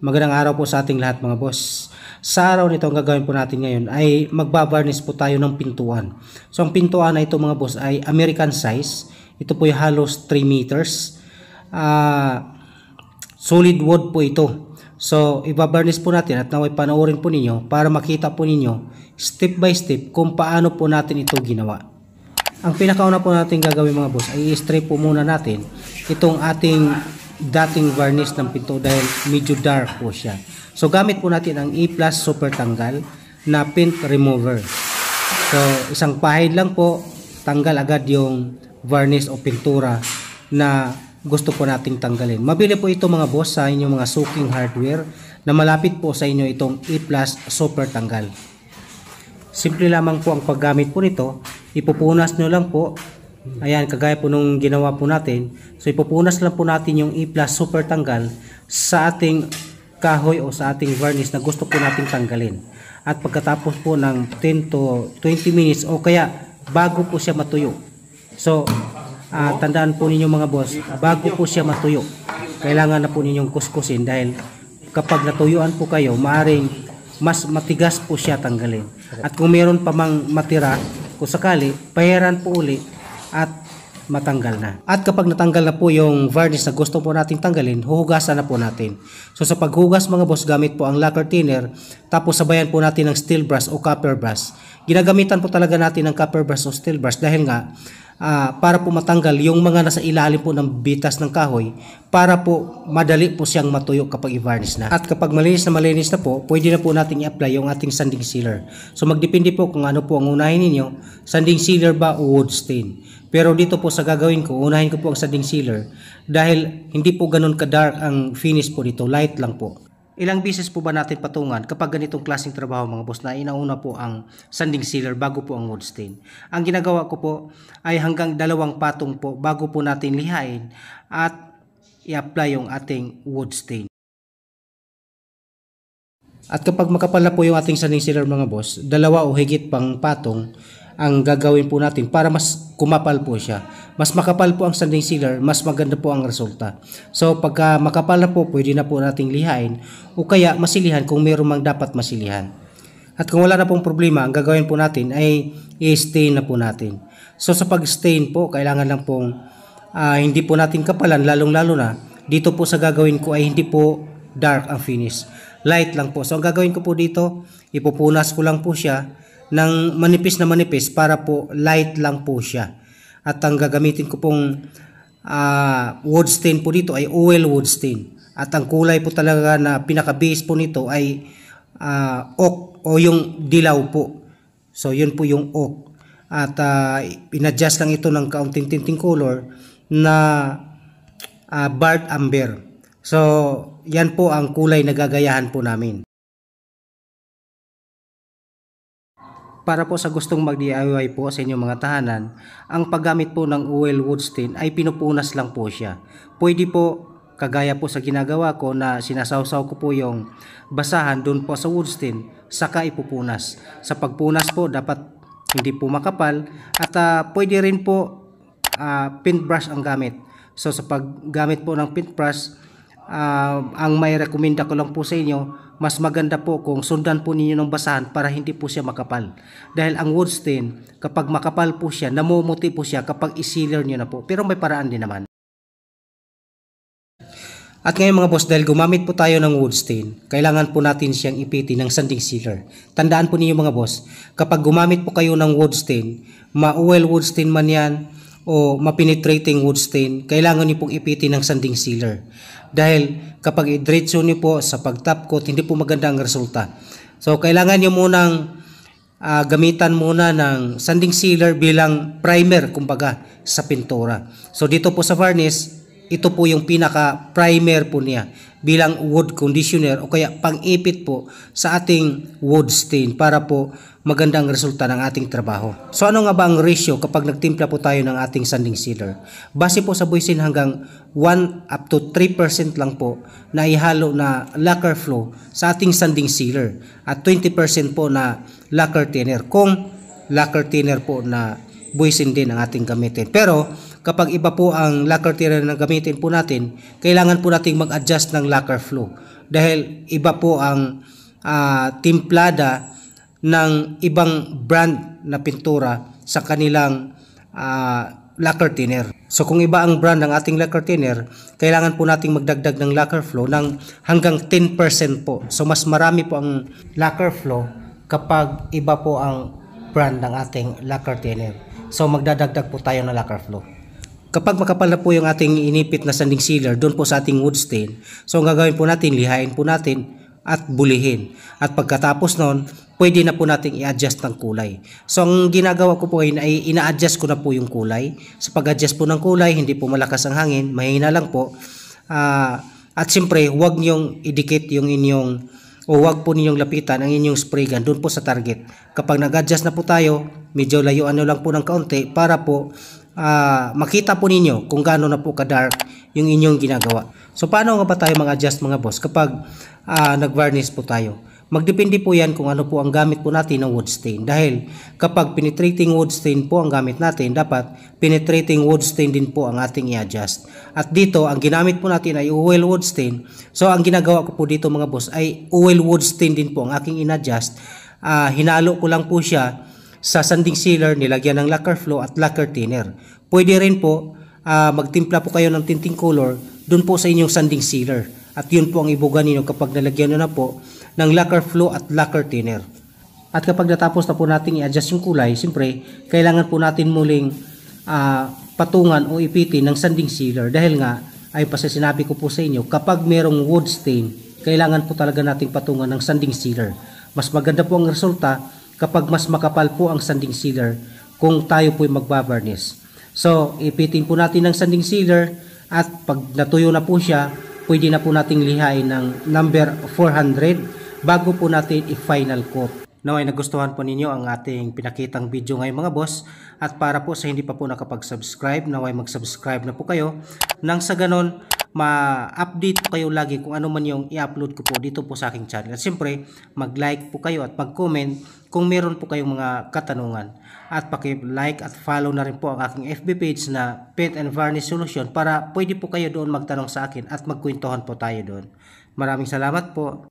Magandang araw po sa ating lahat mga boss. Sa araw nito ang gagawin po natin ngayon ay magbabarnish po tayo ng pintuan. So ang pintuan na ito mga boss ay American size. Ito po ay halos 3 meters. Solid wood po ito. So ibabarnish po natin at naway panoorin po ninyo para makita po ninyo step by step kung paano po natin ito ginawa. Ang pinakauna po natin gagawin mga boss ay i-strip po muna natin itong ating dating varnish ng pinto dahil medyo dark po siya. So gamit po natin ang A+ super tanggal na paint remover. So isang pahid lang po, tanggal agad yung varnish o pintura na gusto po nating tanggalin. Mabili po ito mga boss sa inyong mga soaking hardware na malapit po sa inyo itong A+ super tanggal. Simple lamang po ang paggamit po nito. Ipupunas nyo lang po. Ayan, kagaya po nung ginawa po natin. So ipupunas lang po natin yung A+ super tanggal sa ating kahoy o sa ating varnish na gusto po nating tanggalin. At pagkatapos po ng 10 to 20 minutes o kaya bago po siya matuyo. So tandaan po ninyo mga boss, bago po siya matuyo, kailangan na po ninyong kuskusin dahil kapag natuyuan po kayo, maaring mas matigas po siya tanggalin. At kung meron pa mang matira, kung sakali, pahiran po uli at matanggal na. At kapag natanggal na po yung varnish na gusto po natin tanggalin, huhugasan na po natin. So sa paghugas mga boss, gamit po ang lacquer thinner, tapos sabayan po natin ng steel brush o copper brush. Ginagamitan po talaga natin ng copper brush o steel brush dahil nga para po matanggal yung mga nasa ilalim po ng bitas ng kahoy para po madali po siyang matuyo kapag i-varnish na. At kapag malinis na po, pwede na po natin i-apply yung ating sanding sealer. So magdepende po kung ano po ang unahin ninyo, sanding sealer ba o wood stain. Pero dito po sa gagawin ko, unahin ko po ang sanding sealer dahil hindi po ganun ka-dark ang finish po dito, light lang po. Ilang beses po ba natin patungan kapag ganitong klaseng trabaho mga boss na inauna po ang sanding sealer bago po ang wood stain? Ang ginagawa ko po ay hanggang 2 patong po bago po natin lihain at i-apply yung ating wood stain. At kapag makapal na po yung ating sanding sealer mga boss, 2 o higit pang patong ang gagawin po natin para mas kumapal po siya. Mas makapal po ang sanding sealer, mas maganda po ang resulta. So pagka makapal na po, pwede na po nating lihain o kaya masilihan kung meron mang dapat masilihan. At kung wala na pong problema, ang gagawin po natin ay i-stain na po natin. So sa pag-stain po, kailangan lang pong hindi po natin kapalan, lalong-lalo na dito po sa gagawin ko ay hindi po dark ang finish. Light lang po. So ang gagawin ko po dito, ipupunas ko lang po siya ng manipis na manipis para po light lang po siya. At ang gagamitin ko pong wood stain po dito ay oil wood stain. At ang kulay po talaga na pinaka-base po nito ay oak o yung dilaw po. So yun po yung oak. At in-adjust lang ito ng kaunting tinting color na burnt amber. So yan po ang kulay na gagayahan po namin. Para po sa gustong mag-DIY po sa inyong mga tahanan, ang paggamit po ng oil wood stain ay pinupunas lang po siya. Pwede po, kagaya po sa ginagawa ko na sinasawsaw ko po yung basahan doon po sa wood stain, saka ipupunas. Sa pagpunas po, dapat hindi po makapal at pwede rin po paintbrush ang gamit. So sa paggamit po ng paintbrush, ang may rekomenda ko lang po sa inyo, mas maganda po kung sundan po ninyo ng basahan para hindi po siya makapal. Dahil ang wood stain, kapag makapal po siya, namumuti po siya kapag i-sealer nyo na po. Pero may paraan din naman. At ngayon mga boss, dahil gumamit po tayo ng wood stain, kailangan po natin siyang ipiti ng sanding sealer. Tandaan po ninyo mga boss, kapag gumamit po kayo ng wood stain, ma-oil wood stain man yan, o ma-penetrating wood stain, kailangan niyo pong ipiti ng sanding sealer. Dahil kapag i-diretso niyo po sa pag-top coat, hindi po maganda ang resulta. So kailangan niyo munang gamitan muna ng sanding sealer bilang primer kumbaga sa pintura. So dito po sa varnish, ito po yung pinaka primer po niya bilang wood conditioner o kaya pang-ipit po sa ating wood stain para po magandang resulta ng ating trabaho. So ano nga ba ang ratio kapag nagtimpla po tayo ng ating sanding sealer? Base po sa buisin hanggang 1 up to 3% lang po na ihalo na lacquer flow sa ating sanding sealer at 20% po na lacquer thinner kung lacquer thinner po na buisin din ang ating gamitin. Pero kapag iba po ang lacquer thinner na gamitin po natin, kailangan po nating mag-adjust ng lacquer flow. dahil iba po ang timplada ng ibang brand na pintura sa kanilang lacquer thinner. So kung iba ang brand ng ating lacquer thinner, kailangan po nating magdagdag ng lacquer flow ng hanggang 10% po. So mas marami po ang lacquer flow kapag iba po ang brand ng ating lacquer thinner. So magdadagdag po tayo ng lacquer flow. Kapag makapal na po yung ating inipit na sanding sealer doon po sa ating wood stain, so ang gagawin po natin, lihain po natin at bulihin. At pagkatapos nun, pwede na po nating i-adjust ng kulay. So ang ginagawa ko po ay ina-adjust ko na po yung kulay. Sa pag-adjust po ng kulay, hindi po malakas ang hangin, mahina lang po. At siyempre, huwag niyong idikit yung inyong, o huwag po ninyong lapitan ang inyong spray gun doon po sa target. Kapag nag-adjust na po tayo, medyo layuan nyo lang po ng kaunti para po makita po ninyo kung gaano na po ka-dark yung inyong ginagawa. So paano nga ba tayo mag-adjust mga boss kapag nag-varnish po tayo? Magdepende po yan kung ano po ang gamit po natin ng wood stain. Dahil kapag penetrating wood stain po ang gamit natin, dapat penetrating wood stain din po ang ating i-adjust. At dito, ang ginamit po natin ay oil wood stain. So ang ginagawa ko po dito mga boss ay oil wood stain din po ang aking in-adjust. Hinalo ko lang po siya sa sanding sealer, nilagyan ng lacquer flow at lacquer thinner. Pwede rin po magtimpla po kayo ng tinting color dun po sa inyong sanding sealer. At yun po ang ibuga ninyo kapag nalagyan nyo na po ng lacquer flow at lacquer thinner. At kapag natapos na po natin i-adjust yung kulay, siyempre, kailangan po natin muling patungan o ipitin ng sanding sealer. Dahil nga, ay pa sinabi ko po sa inyo, kapag merong wood stain, kailangan po talaga nating patungan ng sanding sealer. Mas maganda po ang resulta kapag mas makapal po ang sanding sealer kung tayo po ay magbabarnish. So, ipitin po natin ng sanding sealer at pag natuyo na po siya, pwede na po nating lihain ng number 400 bago po natin i-final coat. Naway nagustuhan po ninyo ang ating pinakitang video ngayon mga boss, at para po sa hindi pa po nakapag-subscribe, naway mag-subscribe na po kayo nang sa ganon ma-update po kayo lagi kung ano man yung i-upload ko po dito po sa aking channel. At siyempre, mag-like po kayo at mag-comment kung meron po kayong mga katanungan. At paki-like at follow na rin po ang aking FB page na Paint and Varnish Solution para pwede po kayo doon magtanong sa akin at magkwentuhan po tayo doon. Maraming salamat po.